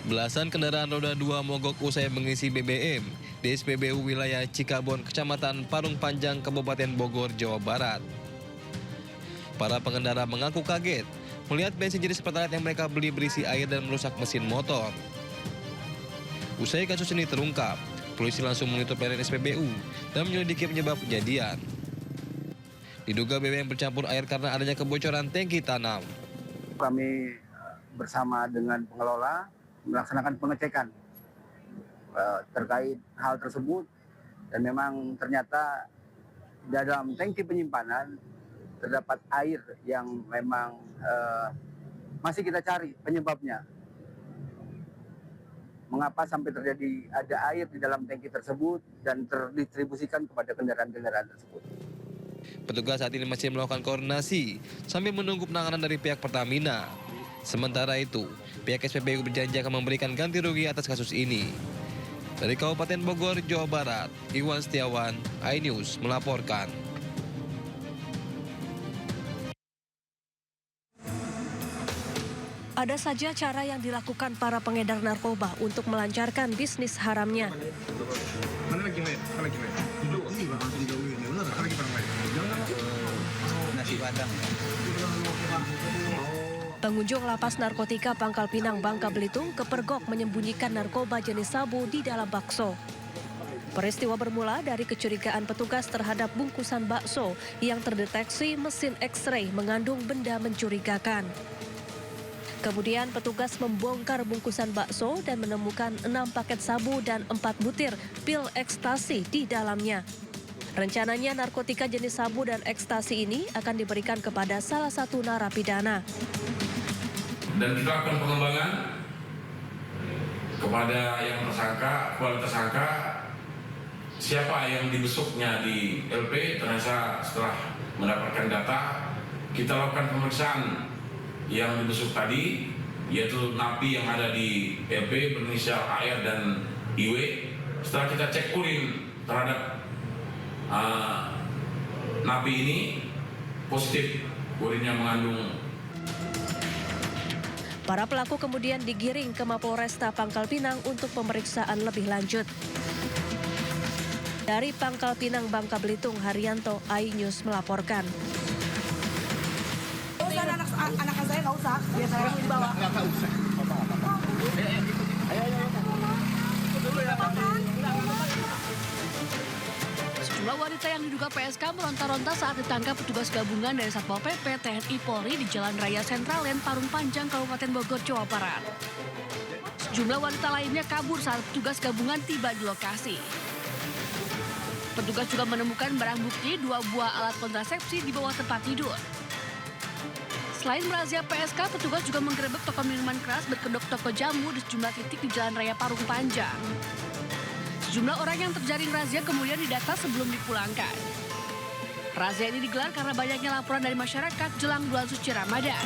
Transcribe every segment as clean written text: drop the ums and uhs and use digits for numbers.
Belasan kendaraan roda 2 mogok usai mengisi BBM di SPBU wilayah Cikabon, Kecamatan Parung Panjang, Kabupaten Bogor, Jawa Barat. Para pengendara mengaku kaget melihat bensin jenis Pertalite yang mereka beli berisi air dan merusak mesin motor. Usai kasus ini terungkap, polisi langsung menutup area SPBU dan menyelidiki penyebab kejadian. Diduga BBM bercampur air karena adanya kebocoran tangki tanam. Kami bersama dengan pengelola melaksanakan pengecekan terkait hal tersebut, dan memang ternyata dalam tangki penyimpanan terdapat air yang memang masih kita cari penyebabnya. Mengapa sampai terjadi ada air di dalam tangki tersebut dan terdistribusikan kepada kendaraan-kendaraan tersebut. Petugas saat ini masih melakukan koordinasi sambil menunggu penanganan dari pihak Pertamina. Sementara itu, pihak SPBU berjanji akan memberikan ganti rugi atas kasus ini. Dari Kabupaten Bogor, Jawa Barat, Iwan Setiawan, iNews melaporkan. Ada saja cara yang dilakukan para pengedar narkoba untuk melancarkan bisnis haramnya. Mana lagi main? Duduk. Ini langsung jauhin. Benar, lagi barang lain. Nasi padang. Pengunjung lapas narkotika Pangkal Pinang, Bangka Belitung kepergok menyembunyikan narkoba jenis sabu di dalam bakso. Peristiwa bermula dari kecurigaan petugas terhadap bungkusan bakso yang terdeteksi mesin X-ray mengandung benda mencurigakan. Kemudian petugas membongkar bungkusan bakso dan menemukan 6 paket sabu dan 4 butir pil ekstasi di dalamnya. Rencananya narkotika jenis sabu dan ekstasi ini akan diberikan kepada salah satu narapidana. Dan kita lakukan pengembangan kepada yang tersangka, siapa yang dibesuknya di LP. Ternyata setelah mendapatkan data, kita lakukan pemeriksaan yang dibesuk tadi, yaitu napi yang ada di LP berinisial AR dan IW. Setelah kita cek urin terhadap napi ini, positif urinnya mengandung. Para pelaku kemudian digiring ke Mapolresta Pangkal Pinang untuk pemeriksaan lebih lanjut. Dari Pangkal Pinang, Bangka Belitung, Haryanto, iNews melaporkan. Anak saya nggak usah, biar saya dibawa. Nggak usah. Ayo. Dulu ya. Sejumlah wanita yang diduga PSK meronta-ronta saat ditangkap petugas gabungan dari Satpol PP, TNI, Polri di Jalan Raya Sentralen, Parung Panjang, Kabupaten Bogor, Jawa Barat. Sejumlah wanita lainnya kabur saat petugas gabungan tiba di lokasi. Petugas juga menemukan barang bukti 2 buah alat kontrasepsi di bawah tempat tidur. Selain merazia PSK, petugas juga menggerebek toko minuman keras berkedok toko jamu di sejumlah titik di Jalan Raya Parung Panjang. Sejumlah orang yang terjaring razia kemudian didata sebelum dipulangkan. Razia ini digelar karena banyaknya laporan dari masyarakat jelang bulan suci Ramadan.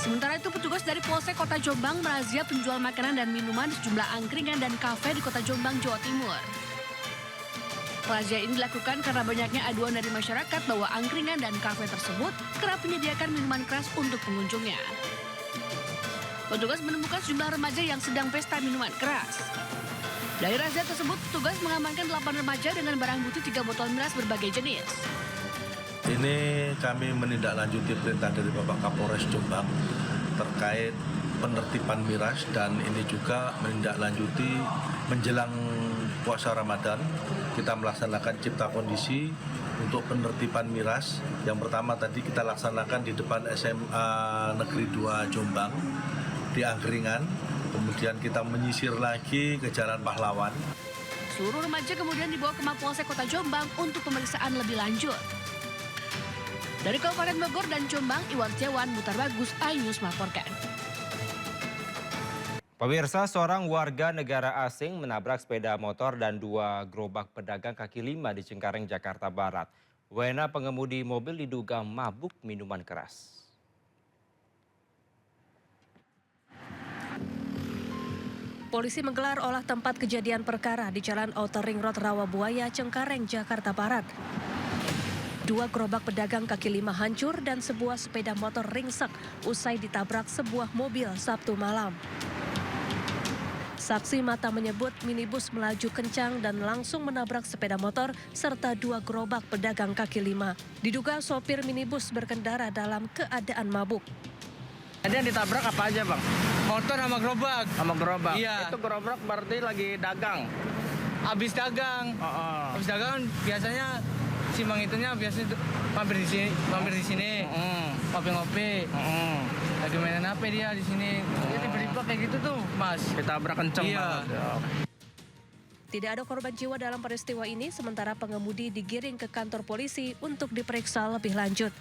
Sementara itu, petugas dari Polsek Kota Jombang merazia penjual makanan dan minuman di sejumlah angkringan dan kafe di Kota Jombang, Jawa Timur. Razia ini dilakukan karena banyaknya aduan dari masyarakat bahwa angkringan dan kafe tersebut kerap menyediakan minuman keras untuk pengunjungnya. Petugas menemukan sejumlah remaja yang sedang pesta minuman keras. Dari razia tersebut, petugas mengamankan 8 remaja dengan barang bukti 3 botol miras berbagai jenis. Ini kami menindaklanjuti perintah dari Bapak Kapolres Jombang terkait penertiban miras, dan ini juga menindaklanjuti menjelang puasa Ramadan. Kita melaksanakan cipta kondisi untuk penertiban miras. Yang pertama tadi kita laksanakan di depan SMA Negeri 2 Jombang di angkringan, kemudian kita menyisir lagi ke Jalan Pahlawan. Seluruh remaja kemudian dibawa ke Mapolsek Kota Jombang untuk pemeriksaan lebih lanjut. Dari Kabupaten Bogor dan Jombang, Iwan Setiawan, Mutar Bagus, iNews melaporkan. Pemirsa, seorang warga negara asing menabrak sepeda motor dan 2 gerobak pedagang kaki lima di Cengkareng, Jakarta Barat. Wena pengemudi mobil diduga mabuk minuman keras. Polisi menggelar olah tempat kejadian perkara di Jalan Outer Ring Road Rawabuaya, Cengkareng, Jakarta Barat. 2 gerobak pedagang kaki lima hancur dan sebuah sepeda motor ringsek usai ditabrak sebuah mobil Sabtu malam. Saksi mata menyebut minibus melaju kencang dan langsung menabrak sepeda motor serta 2 gerobak pedagang kaki lima. Diduga sopir minibus berkendara dalam keadaan mabuk. Jadi yang ditabrak apa aja, Bang? Motor sama gerobak. Sama gerobak? Iya. Itu gerobak berarti lagi dagang? Habis dagang. Habis dagang biasanya si Mang itunya biasanya mampir di sini. Ngopi-ngopi. Lagi mainan HP dia di sini. Dia tiba-tiba kayak gitu tuh, Mas. Ditabrak kenceng banget. Tidak ada korban jiwa dalam peristiwa ini, sementara pengemudi digiring ke kantor polisi untuk diperiksa lebih lanjut.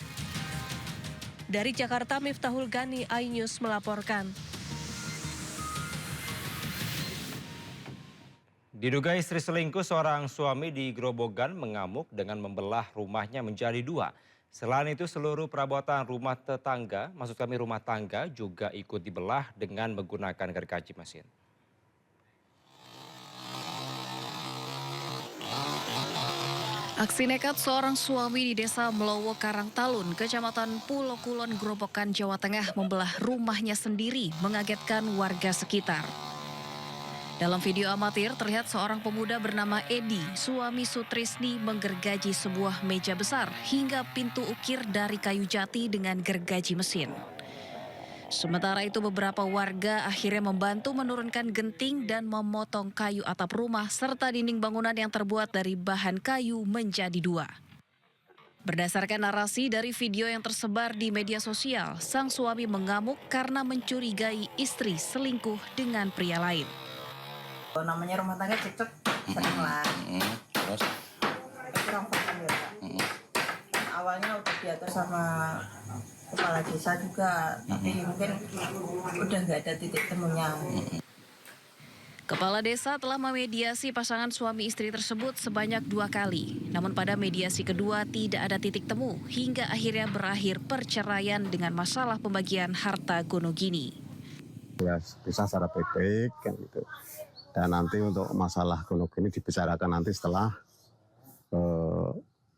Dari Jakarta, Miftahul Gani, iNews melaporkan. Diduga istri selingkuh, seorang suami di Grobogan mengamuk dengan membelah rumahnya menjadi 2. Selain itu, seluruh perabotan rumah tangga juga ikut dibelah dengan menggunakan gergaji mesin. Aksi nekat seorang suami di Desa Melowo Karangtalun, Kecamatan Pulo Kulon, Grobogan, Jawa Tengah membelah rumahnya sendiri mengagetkan warga sekitar. Dalam video amatir terlihat seorang pemuda bernama Edi, suami Sutrisni, menggergaji sebuah meja besar hingga pintu ukir dari kayu jati dengan gergaji mesin. Sementara itu beberapa warga akhirnya membantu menurunkan genting dan memotong kayu atap rumah serta dinding bangunan yang terbuat dari bahan kayu menjadi 2. Berdasarkan narasi dari video yang tersebar di media sosial, sang suami mengamuk karena mencurigai istri selingkuh dengan pria lain. Namanya rumah tangga cocok sering lah. Terus? Kurang paham ya, Pak. Awalnya udah diatur sama kepala desa juga, tapi mungkin udah nggak ada titik temunya. Kepala desa telah memediasi pasangan suami istri tersebut sebanyak 2 kali. Namun pada mediasi kedua tidak ada titik temu hingga akhirnya berakhir perceraian dengan masalah pembagian harta gonogini. Ya bisa secara baik-baik kan gitu. Dan nanti untuk masalah gonogini dibicarakan nanti setelah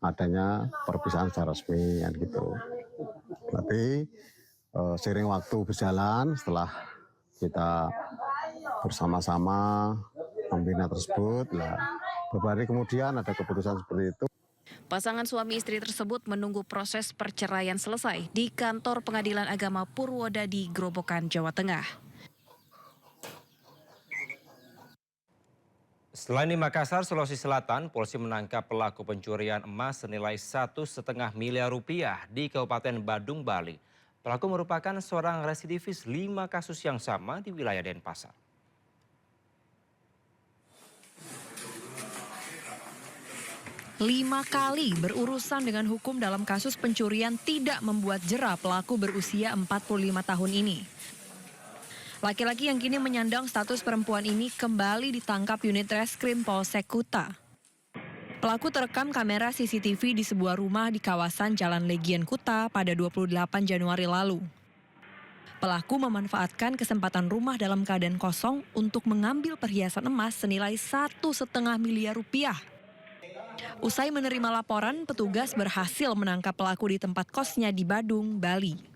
adanya perpisahan secara resmi kan gitu. Tapi seiring waktu berjalan setelah kita bersama-sama membina tersebut, beberapa hari kemudian ada keputusan seperti itu. Pasangan suami istri tersebut menunggu proses perceraian selesai di kantor Pengadilan Agama Purwodadi, Grobogan, Jawa Tengah. Selain di Makassar, Sulawesi Selatan, polisi menangkap pelaku pencurian emas senilai 1,5 miliar rupiah di Kabupaten Badung, Bali. Pelaku merupakan seorang residivis 5 kasus yang sama di wilayah Denpasar. Lima kali berurusan dengan hukum dalam kasus pencurian tidak membuat jera pelaku berusia 45 tahun ini. Laki-laki yang kini menyandang status perempuan ini kembali ditangkap unit reskrim Polsek Kuta. Pelaku terekam kamera CCTV di sebuah rumah di kawasan Jalan Legian Kuta pada 28 Januari lalu. Pelaku memanfaatkan kesempatan rumah dalam keadaan kosong untuk mengambil perhiasan emas senilai 1,5 miliar rupiah. Usai menerima laporan, petugas berhasil menangkap pelaku di tempat kosnya di Badung, Bali.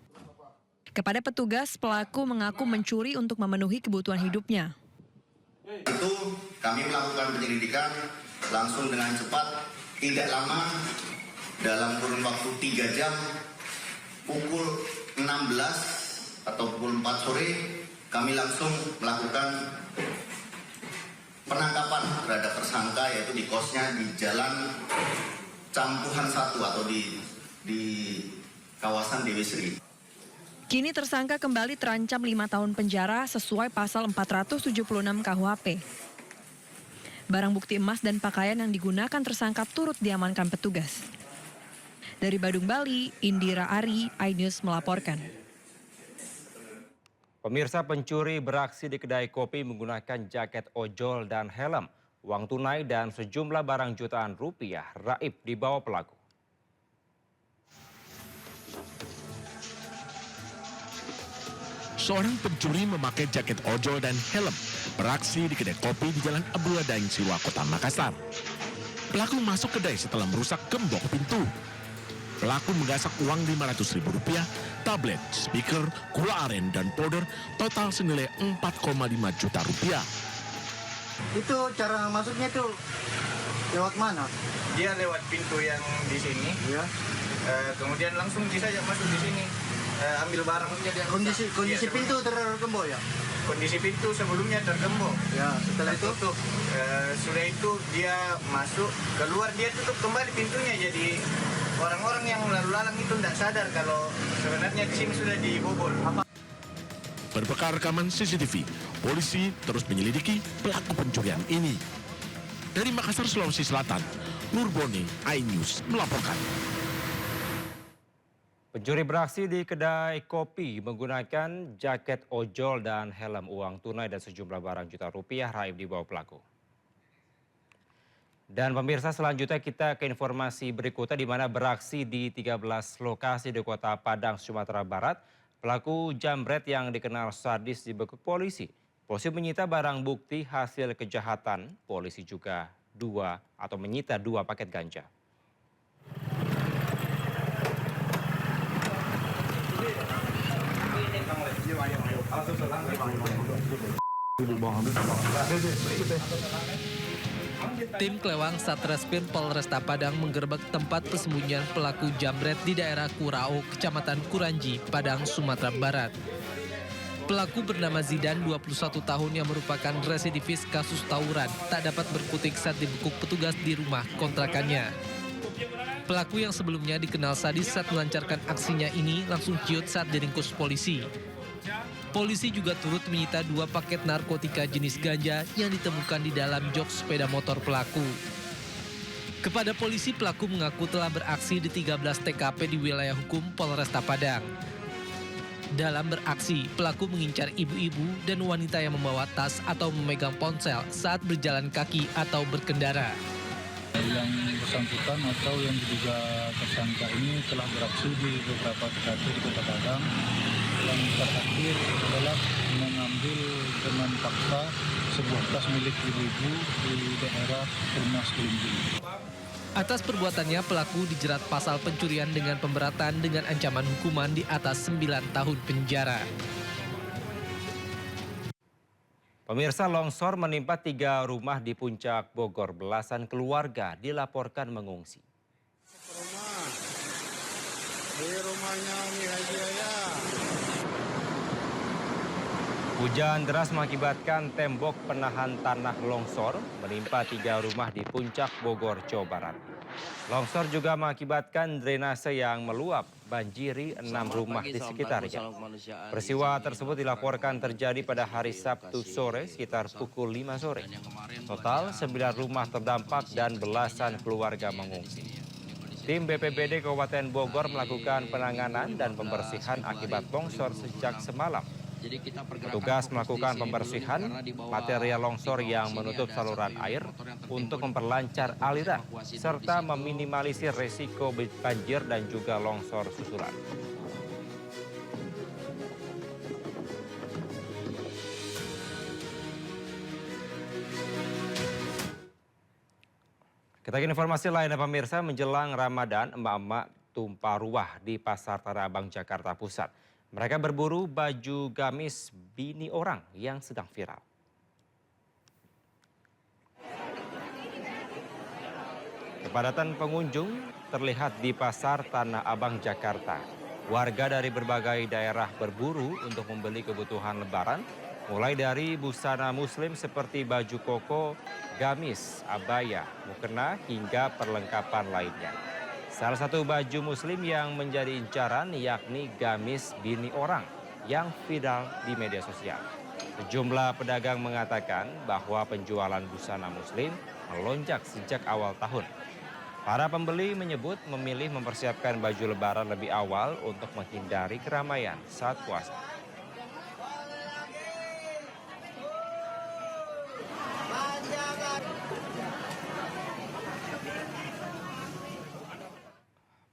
Kepada petugas, pelaku mengaku mencuri untuk memenuhi kebutuhan hidupnya. Itu kami melakukan penyelidikan langsung dengan cepat, tidak lama, dalam kurun waktu 3 jam, pukul 16 atau pukul 4 sore, kami langsung melakukan penangkapan terhadap tersangka, yaitu di kosnya di Jalan Campuhan 1 atau di kawasan Dewi Sri. Kini tersangka kembali terancam 5 tahun penjara sesuai pasal 476 KUHP. Barang bukti emas dan pakaian yang digunakan tersangka turut diamankan petugas. Dari Badung, Bali, Indira Ari, iNews melaporkan. Pemirsa, pencuri beraksi di kedai kopi menggunakan jaket ojol dan helm. Uang tunai dan sejumlah barang jutaan rupiah raib dibawa pelaku. Seorang pencuri memakai jaket ojol dan helm beraksi di kedai kopi di Jalan Abdullah Daeng Siwa, Kota Makassar. Pelaku masuk kedai setelah merusak gembok pintu. pelaku menggasak uang Rp500.000, tablet, speaker, gula aren, dan powder total senilai Rp4,5 juta. Itu cara masuknya tuh lewat mana? Dia lewat pintu yang di sini. Ya. Kemudian langsung bisa masuk di sini. Ambil barang. Kondisi pintu tergembok ya? Kondisi pintu sebelumnya tergembok. Ya, setelah itu tutup. Sudah itu dia masuk, keluar dia tutup kembali pintunya. Jadi orang-orang yang lalu lalang itu tidak sadar kalau sebenarnya di sini sudah dibobol. Berbekal rekaman CCTV, polisi terus menyelidiki pelaku pencurian ini. Dari Makassar, Sulawesi Selatan, Nurboni, iNews melaporkan. Pencuri beraksi di kedai kopi menggunakan jaket ojol dan helm. Uang tunai dan sejumlah barang juta rupiah raib dibawa pelaku. Dan pemirsa, selanjutnya kita ke informasi berikutnya di mana beraksi di 13 lokasi di Kota Padang, Sumatera Barat. Pelaku jambret yang dikenal sadis dibekuk polisi. Polisi menyita barang bukti hasil kejahatan. Polisi juga menyita 2 paket ganja. Tim Klewang Satreskrim Polresta Padang menggerebek tempat persembunyian pelaku jambret di daerah Kurao, Kecamatan Kuranji, Padang, Sumatera Barat. Pelaku bernama Zidan, 21 tahun yang merupakan residivis kasus tawuran, tak dapat berkutik saat dibekuk petugas di rumah kontrakannya. Pelaku yang sebelumnya dikenal sadis saat melancarkan aksinya ini langsung ciut saat diringkus polisi. Polisi juga turut menyita 2 paket narkotika jenis ganja yang ditemukan di dalam jok sepeda motor pelaku. Kepada polisi, pelaku mengaku telah beraksi di 13 TKP di wilayah hukum Polresta Padang. Dalam beraksi, pelaku mengincar ibu-ibu dan wanita yang membawa tas atau memegang ponsel saat berjalan kaki atau berkendara. Yang bersangkutan atau yang diduga tersangka ini telah beraksi di beberapa TKP di Kota Padang. Yang terakhir adalah mengambil dengan paksa sebuah tas milik ibu-ibu di daerah Perumnas Kelinci. Atas perbuatannya, pelaku dijerat pasal pencurian dengan pemberatan dengan ancaman hukuman di atas 9 tahun penjara. Pemirsa, longsor menimpa 3 rumah di Puncak Bogor. Belasan keluarga dilaporkan mengungsi. Di rumahnya Umi Haji Yaya. Hujan deras mengakibatkan tembok penahan tanah longsor menimpa 3 rumah di Puncak Bogor, Jawa Barat. Longsor juga mengakibatkan drainase yang meluap, banjiri 6 rumah di sekitarnya. Peristiwa tersebut dilaporkan terjadi pada hari Sabtu sore sekitar pukul 5 sore. Total 9 rumah terdampak dan belasan keluarga mengungsi. Tim BPBD Kabupaten Bogor melakukan penanganan dan pembersihan akibat longsor sejak semalam. Petugas melakukan pembersihan material longsor yang menutup saluran air untuk memperlancar aliran serta meminimalisir resiko banjir dan juga longsor susulan. Kita ke informasi lain, pemirsa. Menjelang Ramadan, emak-emak tumpah ruah di Pasar Tanah Abang, Jakarta Pusat. Mereka berburu baju gamis bini orang yang sedang viral. Kepadatan pengunjung terlihat di Pasar Tanah Abang, Jakarta. Warga dari berbagai daerah berburu untuk membeli kebutuhan lebaran, mulai dari busana muslim seperti baju koko, gamis, abaya, mukena, hingga perlengkapan lainnya. Salah satu baju muslim yang menjadi incaran yakni gamis bini orang yang viral di media sosial. Sejumlah pedagang mengatakan bahwa penjualan busana muslim melonjak sejak awal tahun. Para pembeli menyebut memilih mempersiapkan baju lebaran lebih awal untuk menghindari keramaian saat puasa.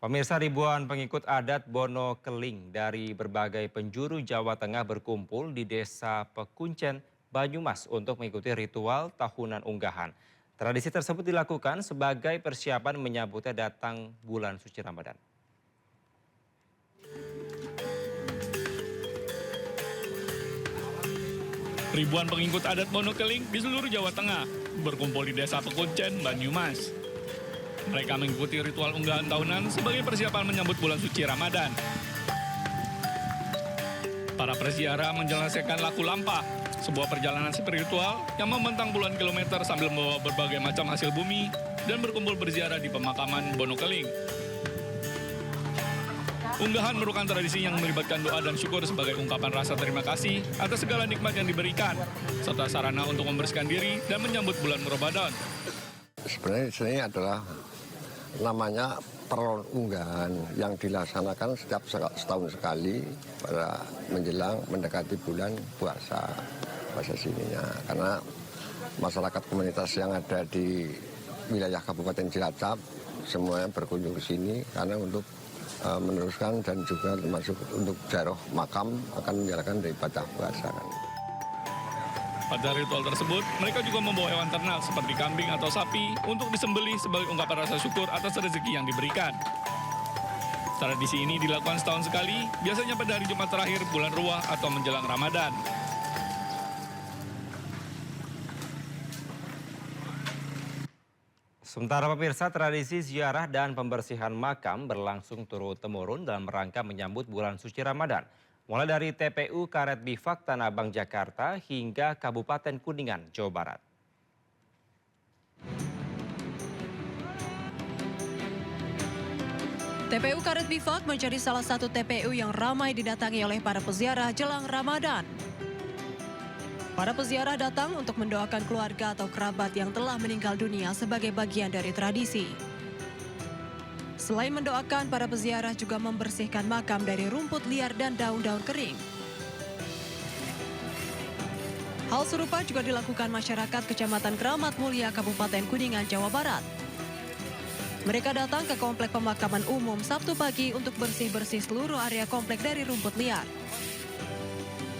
Pemirsa, ribuan pengikut adat Bono Keling dari berbagai penjuru Jawa Tengah berkumpul di Desa Pekuncen, Banyumas untuk mengikuti ritual tahunan unggahan. Tradisi tersebut dilakukan sebagai persiapan menyambutnya datang bulan suci Ramadan. Ribuan pengikut adat Bonokeling di seluruh Jawa Tengah berkumpul di Desa Pekuncen, Banyumas. Mereka mengikuti ritual unggahan tahunan sebagai persiapan menyambut bulan suci Ramadan. Para peziarah menjelaskan laku lampah, sebuah perjalanan spiritual yang membentang puluhan kilometer sambil membawa berbagai macam hasil bumi dan berkumpul berziarah di pemakaman Bonokeling. Unggahan merupakan tradisi yang melibatkan doa dan syukur sebagai ungkapan rasa terima kasih atas segala nikmat yang diberikan, serta sarana untuk membersihkan diri dan menyambut bulan Ramadan. Sebenarnya ini adalah namanya perunggahan yang dilaksanakan setiap setahun sekali pada menjelang mendekati bulan puasa sininya. Karena masyarakat komunitas yang ada di wilayah Kabupaten Cilacap semuanya berkunjung ke sini karena untuk meneruskan dan juga termasuk untuk ziarah makam akan menjalankan ibadah puasa. Pada ritual tersebut, mereka juga membawa hewan ternak seperti kambing atau sapi untuk disembelih sebagai ungkapan rasa syukur atas rezeki yang diberikan. Tradisi ini dilakukan setahun sekali, biasanya pada hari Jumat terakhir bulan Ruah atau menjelang Ramadan. Sementara pemirsa, tradisi ziarah dan pembersihan makam berlangsung turun-temurun dalam rangka menyambut bulan suci Ramadan. Mulai dari TPU Karet Bifak Tanah Abang Jakarta hingga Kabupaten Kuningan, Jawa Barat. TPU Karet Bifak menjadi salah satu TPU yang ramai didatangi oleh para peziarah jelang Ramadan. Para peziarah datang untuk mendoakan keluarga atau kerabat yang telah meninggal dunia sebagai bagian dari tradisi. Selain mendoakan, para peziarah juga membersihkan makam dari rumput liar dan daun-daun kering. Hal serupa juga dilakukan masyarakat Kecamatan Keramat Mulia, Kabupaten Kuningan, Jawa Barat. Mereka datang ke komplek pemakaman umum Sabtu pagi untuk bersih-bersih seluruh area komplek dari rumput liar.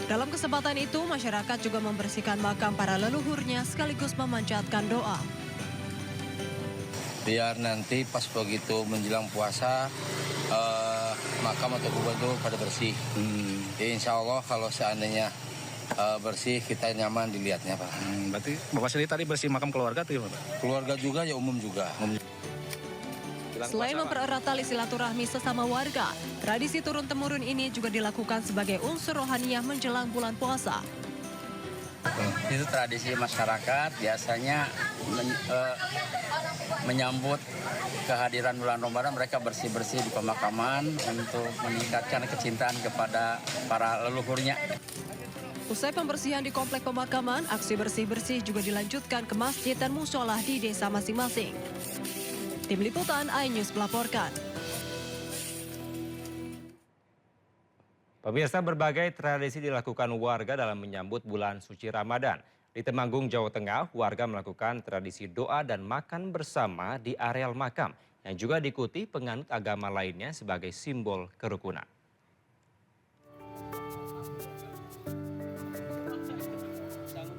Dalam kesempatan itu, masyarakat juga membersihkan makam para leluhurnya sekaligus memanjatkan doa. Biar nanti pas begitu menjelang puasa, makam atau kubur itu pada bersih. Ya, insya Allah kalau seandainya bersih, kita nyaman dilihatnya, Pak. Berarti Bapak sendiri tadi bersih makam keluarga tuh ya, Pak? Keluarga juga, ya umum juga. Selain mempererat tali silaturahmi sesama warga, tradisi turun-temurun ini juga dilakukan sebagai unsur rohaniah menjelang bulan puasa. Itu tradisi masyarakat biasanya menyambut kehadiran bulan Ramadan, mereka bersih-bersih di pemakaman untuk meningkatkan kecintaan kepada para leluhurnya. Usai pembersihan di komplek pemakaman, aksi bersih-bersih juga dilanjutkan ke masjid dan mushola di desa masing-masing. Tim Liputan iNews melaporkan. Pemirsa, berbagai tradisi dilakukan warga dalam menyambut bulan suci Ramadan. Di Temanggung, Jawa Tengah, warga melakukan tradisi doa dan makan bersama di areal makam yang juga diikuti penganut agama lainnya sebagai simbol kerukunan.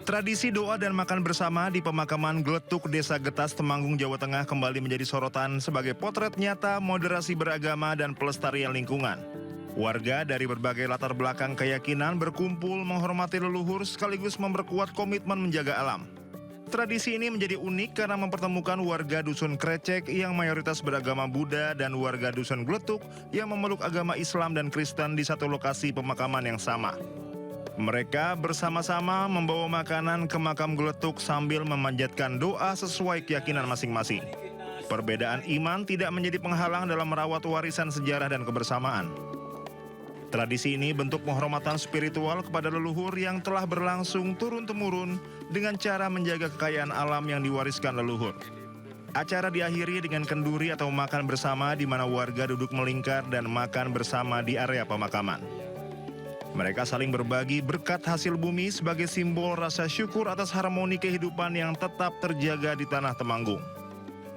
Tradisi doa dan makan bersama di pemakaman Gletuk, Desa Getas, Temanggung, Jawa Tengah kembali menjadi sorotan sebagai potret nyata moderasi beragama dan pelestarian lingkungan. Warga dari berbagai latar belakang keyakinan berkumpul menghormati leluhur sekaligus memperkuat komitmen menjaga alam. Tradisi ini menjadi unik karena mempertemukan warga Dusun Krecek yang mayoritas beragama Buddha dan warga Dusun Gletuk yang memeluk agama Islam dan Kristen di satu lokasi pemakaman yang sama. Mereka bersama-sama membawa makanan ke makam Gletuk sambil memanjatkan doa sesuai keyakinan masing-masing. Perbedaan iman tidak menjadi penghalang dalam merawat warisan sejarah dan kebersamaan. Tradisi ini bentuk penghormatan spiritual kepada leluhur yang telah berlangsung turun-temurun dengan cara menjaga kekayaan alam yang diwariskan leluhur. Acara diakhiri dengan kenduri atau makan bersama di mana warga duduk melingkar dan makan bersama di area pemakaman. Mereka saling berbagi berkat hasil bumi sebagai simbol rasa syukur atas harmoni kehidupan yang tetap terjaga di tanah Temanggung.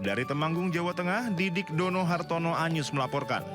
Dari Temanggung, Jawa Tengah, Didik Dono Hartono iNews melaporkan.